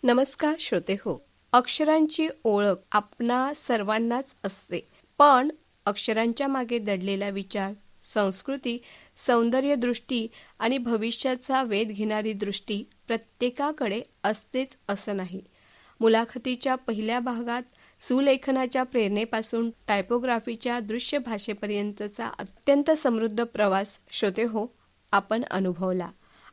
नमस्कार श्रोते हो. अक्षरांची ओळख आपणा सर्वांनाच असते, पण अक्षरांच्या मागे दडलेला विचार, संस्कृती, सौंदर्यदृष्टी आणि भविष्याचा वेध घेणारी दृष्टी प्रत्येकाकडे असतेच असं नाही. मुलाखतीच्या पहिल्या भागात सुलेखनाच्या प्रेरणेपासून टायपोग्राफीच्या दृश्य भाषेपर्यंतचा अत्यंत समृद्ध प्रवास श्रोते हो आपण अनुभवला.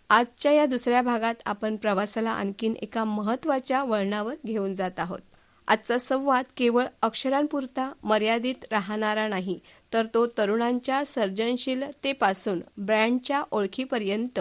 आजच्या या दुसऱ्या भागात आपण प्रवासाला आणखीन एका महत्त्वाच्या वळणावर घेऊन जात आहोत. आजचा संवाद केवळ अक्षरांपुरता मर्यादित राहणारा नाही, तर तो तरुणांच्या सर्जनशीलतेपासून ब्रँडच्या ओळखीपर्यंत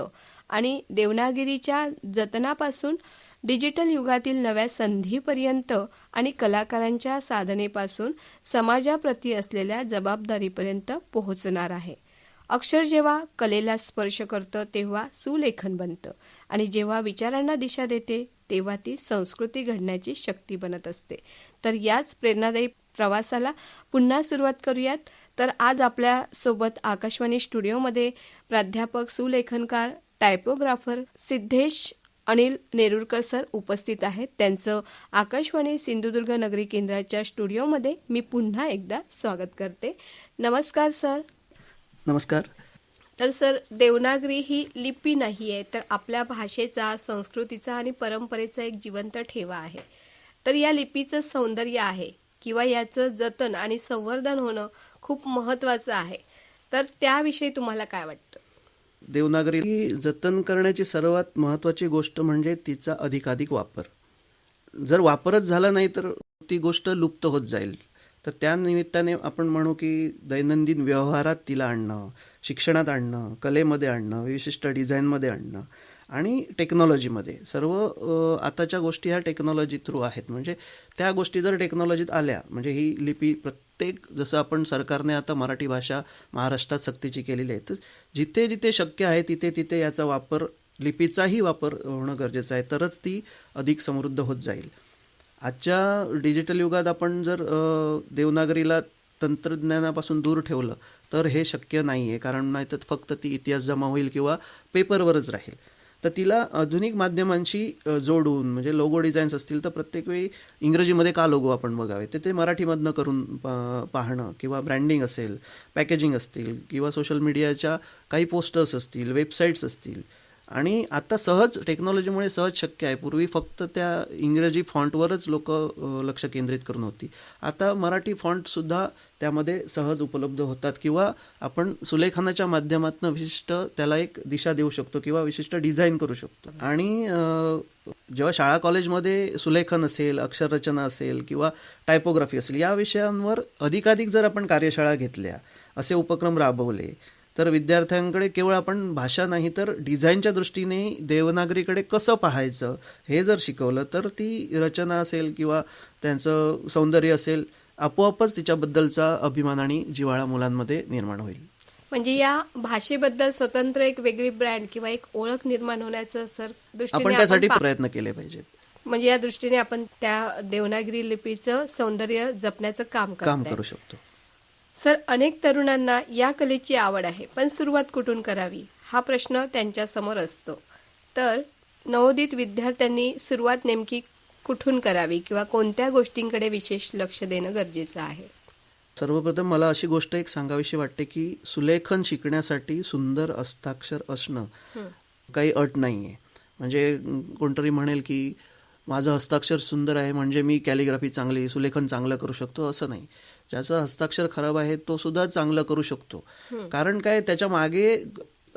आणि देवनागरीच्या जतनापासून डिजिटल युगातील नव्या संधीपर्यंत आणि कलाकारांच्या साधनेपासून समाजाप्रती असलेल्या जबाबदारीपर्यंत पोहोचणार आहे. अक्षर जेव्हा कलेला स्पर्श करतं तेव्हा सुलेखन बनतं आणि जेव्हा विचारांना दिशा देते तेव्हा ती संस्कृती घडण्याची शक्ती बनत असते. तर याच प्रेरणादायी प्रवासाला पुन्हा सुरुवात करूयात. तर आज आपल्यासोबत आकाशवाणी स्टुडिओमध्ये प्राध्यापक, सुलेखनकार, टायपोग्राफर सिद्धेश अनिल नेरुरकर सर उपस्थित आहेत. त्यांचं आकाशवाणी सिंधुदुर्ग नगरी केंद्राच्या स्टुडिओमध्ये मी पुन्हा एकदा स्वागत करते. नमस्कार सर. नमस्कार. तर सर, देवनागरी ही लिपी नाही आहे, तर आपल्या भाषेचा, संस्कृतीचा आणि परंपरेचा एक जिवंत ठेवा आहे. तर या लिपीचं सौंदर्य आहे किंवा याचं जतन आणि संवर्धन होणं खूप महत्त्वाचं आहे. तर त्याविषयी तुम्हाला काय वाटतं? देवनागरी जतन करण्याची सर्वात महत्त्वाची गोष्ट म्हणजे तिचा अधिकाधिक वापर. जर वापरच झाला नाही तर ती गोष्ट लुप्त होत जाईल. तर त्या निमित्ताने आपण म्हणू की दैनंदिन व्यवहारात तिला आणणं, शिक्षणात आणणं, कलेमध्ये आणणं, विशिष्ट डिझाईनमध्ये आणणं आणि टेक्नॉलॉजीमध्ये सर्व आताच्या गोष्टी ह्या टेक्नॉलॉजी थ्रू आहेत. म्हणजे त्या गोष्टी जर टेक्नॉलॉजीत आल्या म्हणजे ही लिपी प्रत्येक, जसं आपण सरकारने आता मराठी भाषा महाराष्ट्रात सक्तीची केलेली आहे, तर जिथे जिथे शक्य आहे तिथे तिथे याचा वापर, लिपीचाही वापर होणं गरजेचं आहे. तरच ती अधिक समृद्ध होत जाईल. आजच्या डिजिटल युगात आपण जर देवनागरीला तंत्रज्ञानापासून दूर ठेवलं तर हे शक्य नाही आहे. कारण नाही तर फक्त ती इतिहास जमा होईल किंवा पेपरवरच राहील. तर तिला आधुनिक माध्यमांशी जोडून, म्हणजे लोगो डिझाईन्स असतील तर प्रत्येक वेळी इंग्रजीमध्ये का लोगो आपण बघावे, ते मराठीमधनं करून पाहणं, किंवा ब्रँडिंग असेल, पॅकेजिंग असतील, किंवा सोशल मीडियाच्या काही पोस्टर्स असतील, वेबसाईट्स असतील. आणि आता सहज टेक्नॉलॉजीमुळे सहज शक्य आहे. पूर्वी फक्त त्या इंग्रजी फॉन्टवरच लोक लक्ष केंद्रित करून होती. आता मराठी फॉन्टसुद्धा त्यामध्ये सहज उपलब्ध होतात, किंवा आपण सुलेखनाच्या माध्यमातून विशिष्ट त्याला एक दिशा देऊ शकतो किंवा विशिष्ट डिझाईन करू शकतो. आणि जेव्हा शाळा कॉलेजमध्ये सुलेखन असेल, अक्षररचना असेल किंवा टायपोग्राफी असेल, या विषयांवर अधिकाधिक जर आपण कार्यशाळा घेतल्या, असे उपक्रम राबवले, तर विद्यार्थ्यांकडे केवळ आपण भाषा नाही तर डिझाईनच्या दृष्टीने देवनागरीकडे कसं पाहायचं हे जर शिकवलं तर ती रचना असेल किंवा त्यांचं सौंदर्य असेल, आपोआपच तिच्याबद्दलचा अभिमान आणि जिव्हाळा मुलांमध्ये निर्माण होईल. म्हणजे या भाषेबद्दल स्वतंत्र एक वेगळी ब्रँड किंवा एक ओळख निर्माण होण्याचं सर दृष्टीने आपण त्यासाठी प्रयत्न केले पाहिजेत. म्हणजे या दृष्टीने आपण त्या देवनागरी लिपीचं सौंदर्य जपण्याचं काम करू शकतो. सर, अनेक तरुणांना या कलेची आवड आहे, पण सुरुवात कुठून करावी हा प्रश्न त्यांच्या समोर असतो. तर नवोदित विद्यार्थ्यांनी सुरुवात नेमकी कुठून करावी किंवा कोणत्या गोष्टींकडे विशेष लक्ष देणं गरजेचं आहे? सर्वप्रथम मला अशी गोष्ट एक सांगावीशी वाटते की सुलेखन शिकण्यासाठी सुंदर हस्ताक्षर असणं काही अट नाही आहे. म्हणजे कोणतरी म्हणेल की माझं हस्ताक्षर सुंदर आहे म्हणजे मी कॅलिग्राफी चांगली, सुलेखन चांगलं करू शकतो, असं नाही. ज्याचं हस्ताक्षर खराब आहे तो सुद्धा चांगलं करू शकतो. कारण काय, त्याच्या मागे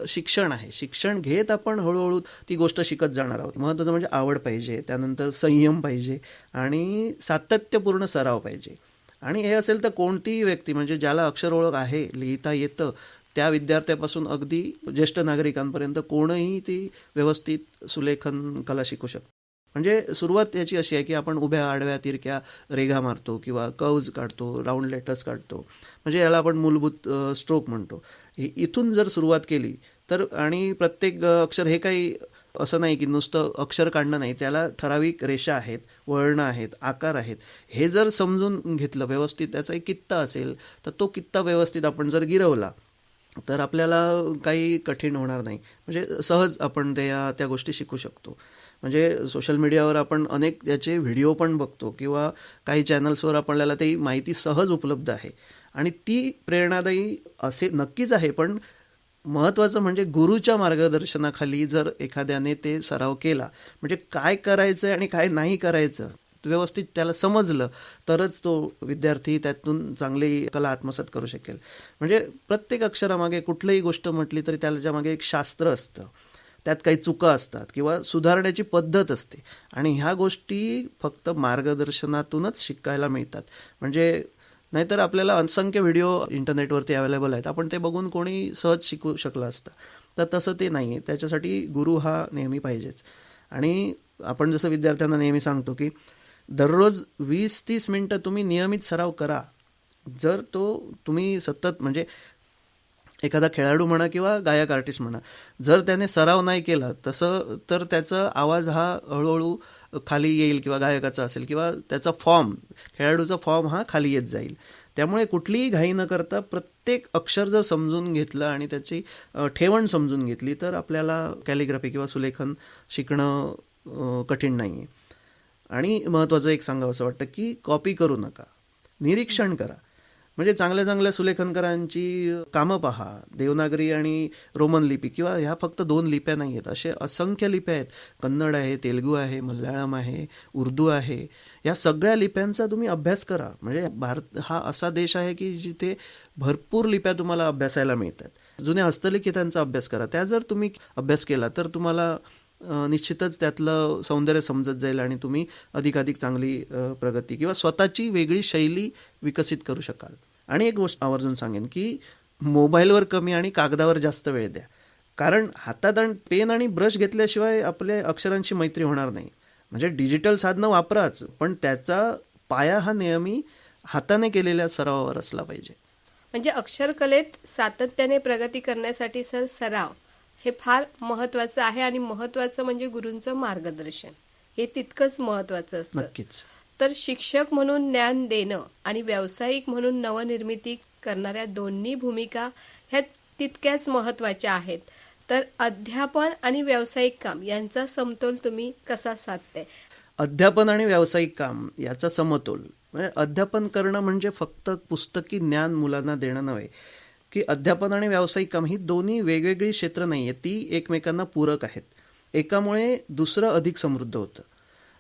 शिक्षण आहे. शिक्षण घेत आपण हळूहळू ती गोष्ट शिकत जाणार आहोत. महत्त्वाचं म्हणजे आवड पाहिजे, त्यानंतर संयम पाहिजे आणि सातत्यपूर्ण सराव पाहिजे. आणि हे असेल तर कोणतीही व्यक्ती, म्हणजे ज्याला अक्षर ओळख आहे, लिहिता येतं, त्या विद्यार्थ्यापासून अगदी ज्येष्ठ नागरिकांपर्यंत कोणीही ती व्यवस्थित सुलेखन कला शिकू शकतो. म्हणजे सुरुवात याची अशी आहे की आपण उभ्या, आडव्या, तिरक्या रेघा मारतो किंवा कर्व्ज काढतो, राऊंड लेटर्स काढतो, म्हणजे याला आपण मूलभूत स्ट्रोक म्हणतो. इथून जर सुरुवात केली तर, आणि प्रत्येक अक्षर हे काही असं नाही की नुसतं अक्षर काढणं नाही, त्याला ठराविक रेषा आहेत, वळणं आहेत, आकार आहेत, हे जर समजून घेतलं व्यवस्थित, त्याचा एक कित्ता असेल तर तो कित्ता व्यवस्थित आपण जर गिरवला तर आपल्याला काही कठीण होणार नाही. म्हणजे सहज आपण त्या गोष्टी शिकू शकतो. म्हणजे सोशल मीडियावर आपण अनेक त्याचे व्हिडिओ पण बघतो किंवा काही चॅनल्सवर आपल्याला ती माहिती सहज उपलब्ध आहे आणि ती प्रेरणादायी असे नक्कीच आहे. पण महत्त्वाचं म्हणजे गुरुच्या मार्गदर्शनाखाली जर एखाद्याने ते सराव केला, म्हणजे काय करायचं आणि काय नाही करायचं व्यवस्थित त्याला समजलं, तरच तो विद्यार्थी त्यातून चांगली कला आत्मसात करू शकेल. म्हणजे प्रत्येक अक्षरामागे कुठलीही गोष्ट म्हटली तरी त्याच्यामागे एक शास्त्र असतं, त्यात काही चुका असतात किंवा सुधारण्याची पद्धत असते आणि ह्या गोष्टी फक्त मार्गदर्शनातूनच शिकायला मिळतात. म्हणजे नाहीतर आपल्याला असंख्य व्हिडिओ इंटरनेटवरती अवेलेबल आहेत, आपण ते बघून कोणी सहज शिकू शकलं असतं. तर तसं ते नाही आहे. त्याच्यासाठी गुरु हा नेहमी पाहिजेच. आणि आपण जसं विद्यार्थ्यांना नेहमी सांगतो की दररोज 20-30 मिनटं तुम्ही नियमित सराव करा. जर तुम्ही सतत म्हणजे एखादा खेळाडू म्हणा किंवा गायक आर्टिस्ट म्हणा, जर त्याने सराव नाही केला तसं तर त्याचा आवाज हा हळूहळू खाली येईल किंवा गायकाचा असेल किंवा त्याचा खेळाडूचा फॉर्म हा खाली येत जाईल. त्यामुळे कुठलीही घाई न करता प्रत्येक अक्षर जर समजून घेतलं आणि त्याची ठेवण समजून घेतली तर आपल्याला कॅलिग्राफी किंवा सुलेखन शिकणं कठीण नाही आहे. आणि महत्त्वाचं एक सांगावं असं वाटतं की कॉपी करू नका, निरीक्षण करा. म्हणजे चांगल्या चांगल्या सुलेखनकारांची कामं पहा. देवनागरी आणि रोमन लिपी किंवा ह्या फक्त 2 लिप्या नाही आहेत, असे असंख्य लिप्या आहेत. कन्नड आहे, तेलुगू आहे, मल्याळम आहे, उर्दू आहे. या सगळ्या लिप्यांचा तुम्ही अभ्यास करा. म्हणजे भारत हा असा देश आहे की जिथे भरपूर लिप्या तुम्हाला अभ्यासायला मिळतात. जुन्या हस्तलिखितांचा अभ्यास करा. त्या जर तुम्ही अभ्यास केला तर तुम्हाला निश्चितच त्यातलं सौंदर्य समजत जाईल आणि तुम्ही अधिकाधिक चांगली प्रगती किंवा स्वतःची वेगळी शैली विकसित करू शकाल. आणि एक गोष्ट आवर्जून सांगेन की मोबाईलवर कमी आणि कागदावर जास्त वेळ द्या. कारण हातात पेन आणि ब्रश घेतल्याशिवाय आपल्या अक्षरांची मैत्री होणार नाही. म्हणजे डिजिटल साधनं वापराच, पण त्याचा पाया हा नेहमी हाताने केलेल्या सरावावर असला पाहिजे. म्हणजे अक्षरकलेत सातत्याने प्रगती करण्यासाठी सराव हे फार महत्वाचं आहे आणि महत्वाचं म्हणजे गुरूंचं मार्गदर्शन हे तितकंच महत्वाचं असतं. नक्कीच. तर शिक्षक म्हणून ज्ञान देणं आणि व्यावसायिक म्हणून नवनिर्मिती करणाऱ्या दोन्ही भूमिका ह्या तितक्याच महत्वाच्या आहेत. तर अध्यापन आणि व्यावसायिक काम यांचा समतोल तुम्ही कसा साधताय? अध्यापन आणि व्यावसायिक काम याचा समतोल म्हणजे अध्यापन करणं म्हणजे फक्त पुस्तकी ज्ञान मुलांना देणं नव्हे, की अध्यापन आणि व्यावसायिक काम ही दोन्ही वेगवेगळी क्षेत्र नाही आहेत, ती एकमेकांना पूरक आहेत. एकामुळे दुसरं अधिक समृद्ध होतं.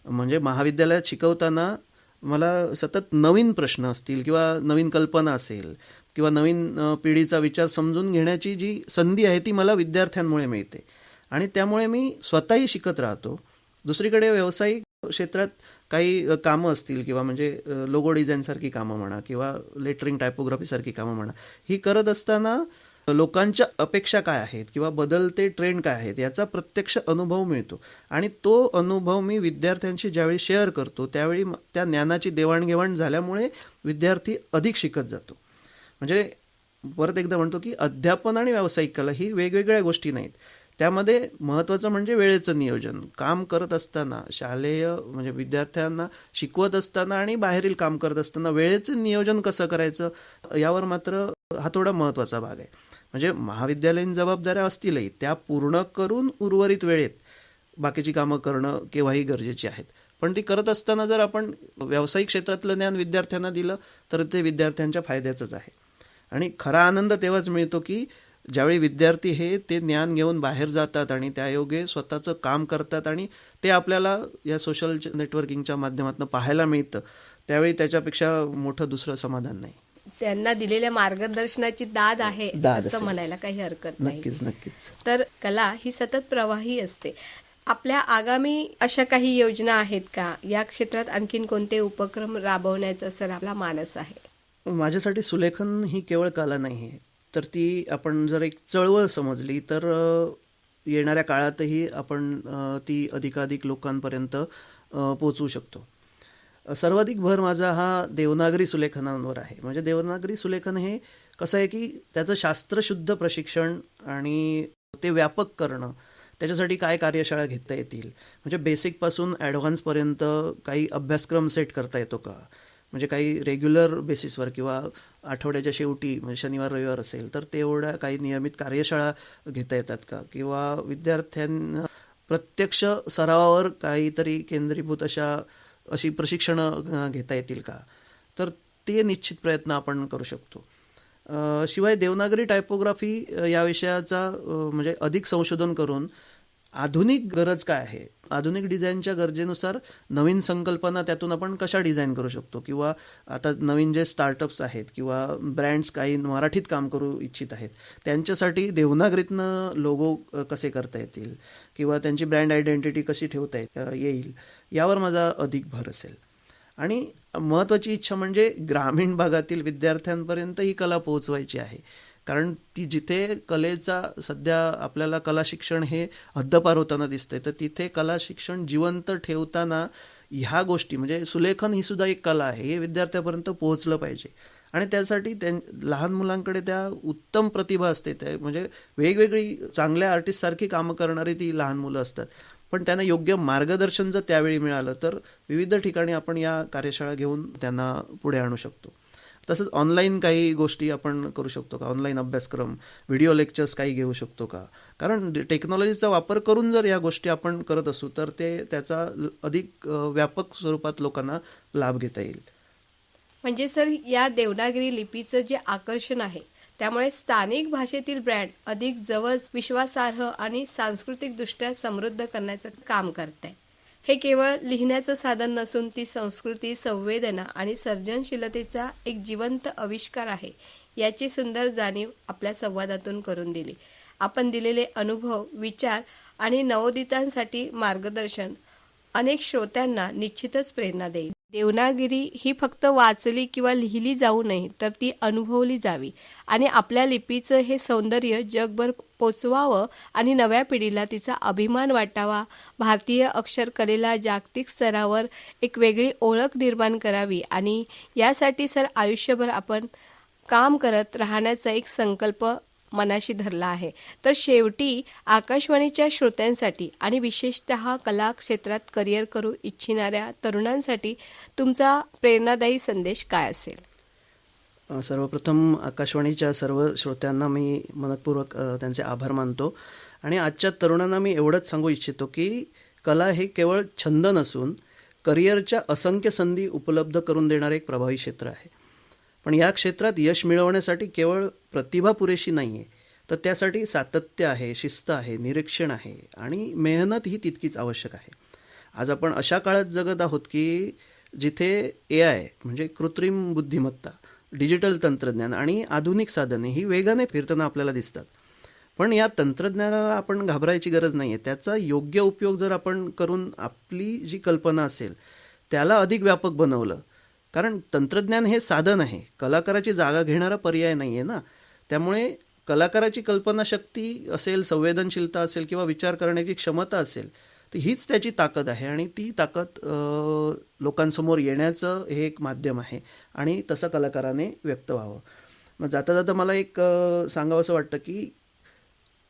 म्हणजे महाविद्यालयात शिकवताना मला सतत नवीन प्रश्न असतील किंवा नवीन कल्पना असेल किंवा नवीन पिढीचा विचार समजून घेण्याची जी संधी आहे ती मला विद्यार्थ्यांमुळे मिळते आणि त्यामुळे मी स्वतःही शिकत राहतो. दुसरीकडे व्यावसायिक क्षेत्रात काही कामं असतील किंवा म्हणजे लोगो डिझाईनसारखी कामं म्हणा किंवा लेटरिंग टायपोग्राफीसारखी कामं म्हणा, ही करत असताना लोकांच्या अपेक्षा काय आहेत किंवा बदलते ट्रेंड काय आहेत याचा प्रत्यक्ष अनुभव मिळतो आणि तो अनुभव मी विद्यार्थ्यांशी ज्यावेळी शेअर करतो त्यावेळी त्या ज्ञानाची देवाणघेवाण झाल्यामुळे विद्यार्थी अधिक शिकत जातो. म्हणजे परत एकदा म्हणतो की अध्यापन आणि व्यावसायिक कला ही वेगवेगळ्या गोष्टी नाहीत. त्यामध्ये महत्त्वाचं म्हणजे वेळेचं नियोजन. काम करत असताना शालेय म्हणजे विद्यार्थ्यांना शिकवत असताना आणि बाहेरील काम करत असताना वेळेचं नियोजन कसं करायचं यावर मात्र हा थोडा महत्त्वाचा भाग आहे. म्हणजे महाविद्यालयीन जबाबदाऱ्या असतीलही त्या पूर्ण करून उर्वरित वेळेत बाकीची कामं करणं केव्हाही गरजेची आहेत. पण ती करत असताना जर आपण व्यावसायिक क्षेत्रातलं ज्ञान विद्यार्थ्यांना दिलं तर ते विद्यार्थ्यांच्या फायद्याचंच आहे. आणि खरा आनंद तेव्हाच मिळतो की ज्यावेळी विद्यार्थी हे ते ज्ञान घेऊन बाहेर जातात आणि त्यायोगे स्वतःचं काम करतात आणि ते आपल्याला या सोशल नेटवर्किंगच्या माध्यमातून पाहायला मिळतं, त्यावेळी त्याच्यापेक्षा मोठं दुसरं समाधान नाही. त्यांना दिलेल्या मार्गदर्शनाची दाद आहे असं म्हणायला काही हरकत नाही. नक्कीच नक्कीच. तर कला ही सतत प्रवाही असते. आपल्या आगामी अशा काही योजना आहेत का? या क्षेत्रात आणखीन कोणते उपक्रम राबवण्याचा सर आपला मानस आहे? माझ्यासाठी सुलेखन ही केवळ कला नाही आहे, तर ती आपण जर एक चळवळ समजली तर येणाऱ्या काळातही आपण ती अधिकाधिक लोकांपर्यंत पोचवू शकतो. सर्वाधिक भर माझा हा देवनागरी सुलेखनांवर आहे. म्हणजे देवनागरी सुलेखन हे कसं आहे की त्याचं शास्त्रशुद्ध प्रशिक्षण आणि ते व्यापक करणं, त्याच्यासाठी काय कार्यशाळा घेता येतील, म्हणजे बेसिकपासून ॲडव्हान्सपर्यंत काही अभ्यासक्रम सेट करता येतो का, म्हणजे काही रेग्युलर बेसिसवर किंवा आठवड्याच्या शेवटी म्हणजे शनिवार रविवार असेल तर तेवढ्या काही नियमित कार्यशाळा घेता येतात का, किंवा विद्यार्थ्यांना प्रत्यक्ष सरावावर काहीतरी केंद्रीभूत अशी प्रशिक्षणं घेता येतील का, तर ते निश्चित प्रयत्न आपण करू शकतो. शिवाय देवनागरी टायपोग्राफी या विषयाचा म्हणजे अधिक संशोधन करून आधुनिक गरज काय आहे, आधुनिक डिझाईनच्या गरजेनुसार नवीन संकल्पना त्यातून आपण कशा डिझाईन करू शकतो, किंवा आता नवीन जे स्टार्टअप्स आहेत किंवा ब्रँड्स काही मराठीत काम करू इच्छित आहेत त्यांच्यासाठी देवनागरीतनं लोगो कसे करता येतील किंवा त्यांची ब्रँड आयडेंटिटी कशी ठेवता येईल यावर माझा अधिक भर असेल. आणि महत्त्वाची इच्छा म्हणजे ग्रामीण भागातील विद्यार्थ्यांपर्यंत ही कला पोहोचवायची आहे, कारण ती जिथे कलेचा सध्या आपल्याला कला शिक्षण हे हद्दपार होताना दिसतंय, तर तिथे कला शिक्षण जिवंत ठेवताना ह्या गोष्टी म्हणजे सुलेखन ही सुद्धा एक कला आहे हे विद्यार्थ्यापर्यंत पोहोचलं पाहिजे. आणि त्यासाठी लहान मुलांकडे त्या उत्तम प्रतिभा असते, त्या म्हणजे वेगवेगळी चांगल्या आर्टिस्टसारखी कामं करणारी ती लहान मुलं असतात, पण त्यांना योग्य मार्गदर्शन जर त्यावेळी मिळालं तर विविध ठिकाणी आपण या कार्यशाळा घेऊन त्यांना पुढे आणू शकतो. तसंच ऑनलाईन काही गोष्टी आपण करू शकतो का, ऑनलाईन अभ्यासक्रम, व्हिडिओ लेक्चर्स काही घेऊ शकतो का, कारण टेक्नॉलॉजीचा वापर करून जर या गोष्टी आपण करत असू तर त्याचा अधिक व्यापक स्वरूपात लोकांना लाभ घेता येईल. म्हणजे सर, या देवनागरी लिपीचं जे आकर्षण आहे त्यामुळे स्थानिक भाषेतील ब्रँड अधिक जवळ, विश्वासार्ह आणि सांस्कृतिकदृष्ट्या समृद्ध करण्याचं काम करत आहे. हे केवळ लिहिण्याचं साधन नसून ती संस्कृती, संवेदना आणि सर्जनशीलतेचा एक जिवंत आविष्कार आहे याची सुंदर जाणीव आपल्या संवादातून करून दिली. आपण दिलेले अनुभव, विचार आणि नवोदितांसाठी मार्गदर्शन अनेक श्रोत्यांना निश्चितच प्रेरणा देईल. देवनागरी ही फक्त वाचली किंवा लिहिली जाऊ नये, तर ती अनुभवली जावी आणि आपल्या लिपीचं हे सौंदर्य जगभर पोचवावं आणि नव्या पिढीला तिचा अभिमान वाटावा. भारतीय अक्षरकलेला जागतिक स्तरावर एक वेगळी ओळख निर्माण करावी आणि यासाठी सर आयुष्यभर आपण काम करत राहण्याचा एक संकल्प मनाशी धरला आहे. तर शेवटी आकाशवाणीच्या श्रोत्यांसाठी आणि विशेषतः कला क्षेत्रात करिअर करू इच्छिणाऱ्या तरुणांसाठी तुमचा प्रेरणादायी संदेश काय असेल? सर्वप्रथम आकाशवाणीच्या सर्व श्रोत्यांना मी मनपूर्वक त्यांचे आभार मानतो आणि आजच्या तरुणांना मी एवढंच सांगू इच्छितो की कला हे केवळ छंद नसून करिअरच्या असंख्य संधी उपलब्ध करून देणारे एक प्रभावी क्षेत्र आहे. पण या क्षेत्रात यश मिळवण्यासाठी केवळ प्रतिभा पुरेशी नाही आहे, तर त्यासाठी सातत्य आहे, शिस्त आहे, निरीक्षण आहे आणि मेहनत ही तितकीच आवश्यक आहे. आज आपण अशा काळात जगत आहोत की जिथे AI म्हणजे कृत्रिम बुद्धिमत्ता, डिजिटल तंत्रज्ञान आणि आधुनिक साधने ही वेगाने फिरताना आपल्याला दिसतात. पण या तंत्रज्ञानाला आपण घाबरायची गरज नाही आहे. त्याचा योग्य उपयोग जर आपण करून आपली जी कल्पना असेल त्याला अधिक व्यापक बनवलं, कारण तंत्रज्ञान हे साधन आहे, कलाकाराची जागा घेणारा पर्याय नाही आहे ना. त्यामुळे कलाकाराची कल्पनाशक्ती असेल, संवेदनशीलता असेल किंवा विचार करण्याची क्षमता असेल, तर हीच त्याची ताकद आहे आणि ती ताकद लोकांसमोर येण्याचं हे एक माध्यम आहे आणि तसं कलाकाराने व्यक्त व्हावं. मग जाता जाता मला एक सांगावंसं वाटतं की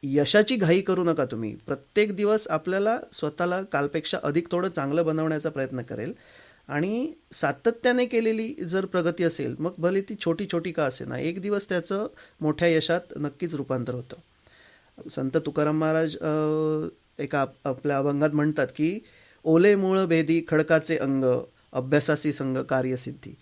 यशाची घाई करू नका तुम्ही. प्रत्येक दिवस आपल्याला स्वतःला कालपेक्षा अधिक थोडं चांगलं बनवण्याचा प्रयत्न करेल आणि सातत्याने केलेली जर प्रगती असेल, मग भले ती छोटी छोटी का असे ना, एक दिवस त्याचं मोठ्या यशात नक्कीच रूपांतर होतं. संत तुकाराम महाराज एका आपल्या अभंगात म्हणतात की ओले मूळ भेदी खडकाचे अंग, अभ्यासासी संग कार्यसिद्धी.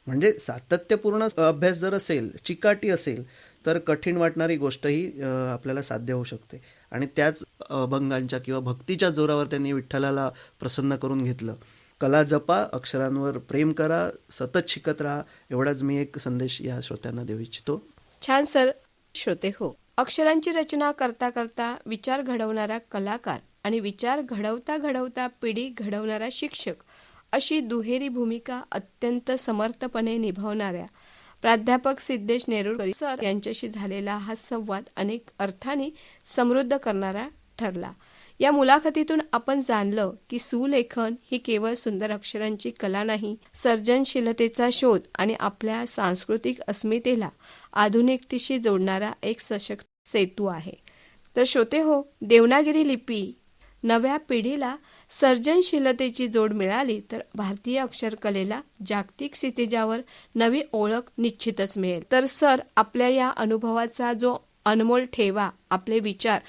म्हणजे सातत्यपूर्ण अभ्यास जर असेल, चिकाटी असेल, तर कठीण वाटणारी गोष्टही आपल्याला साध्य होऊ शकते. आणि त्याच अभंगांच्या किंवा भक्तीच्या जोरावर त्यांनी विठ्ठलाला प्रसन्न करून घेतलं. कला जपा, अक्षरांवर प्रेम करा, सतत शिकत राहा, एवढाच मी एक संदेश या श्रोत्यांना देऊ इच्छितो. छान सर. श्रोते हो, अक्षरांची रचना करता करता विचार घडवणारा कलाकार आणि विचार घडवता घडवता पिढी घडवणारा शिक्षक अशी दुहेरी भूमिका अत्यंत समर्थपणे निभावणाऱ्या प्राध्यापक सिद्धेश नेरुळकर सर यांच्याशी झालेला हा संवाद अनेक अर्थाने समृद्ध करणारा ठरला. या मुलाखतीतून आपण जाणलं की सुलेखन ही केवळ सुंदर अक्षरांची कला नाही, सर्जनशीलतेचा शोध आणि आपल्या सांस्कृतिक अस्मितेला आधुनिकतेशी जोडणारा एक सशक्त सेतू आहे. तर श्रोते हो, देवनागरी लिपी नव्या पिढीला सर्जनशीलतेची जोड मिळाली तर भारतीय अक्षरकलेला जागतिक क्षितिजावर नवी ओळख निश्चितच मिळेल. तर सर, आपल्या या अनुभवाचा जो अनमोल ठेवा, आपले विचार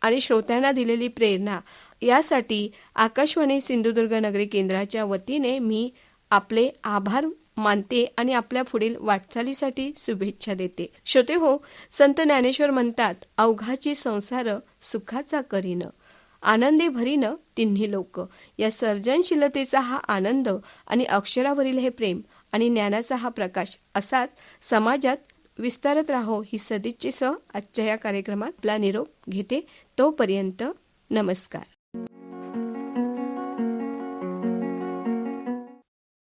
आणि श्रोत्यांना दिलेली प्रेरणा यासाठी आकाशवाणी सिंधुदुर्ग नगरी केंद्राच्या वतीने मी आपले आभार मानते आणि आपल्या पुढील वाटचालीसाठी शुभेच्छा देते. श्रोते हो, संत ज्ञानेश्वर म्हणतात, अवघाची संसार सुखाचा करीन, आनंदे भरीन तिन्ही लोक. या सर्जनशीलतेचा हा आनंद आणि अक्षरावरील हे प्रेम आणि ज्ञानाचा हा प्रकाश असाच समाजात विस्तारत राहो ही सदिच्छेसह आजच्या या कार्यक्रमात आपला निरोप घेते. तोपर्यंत नमस्कार.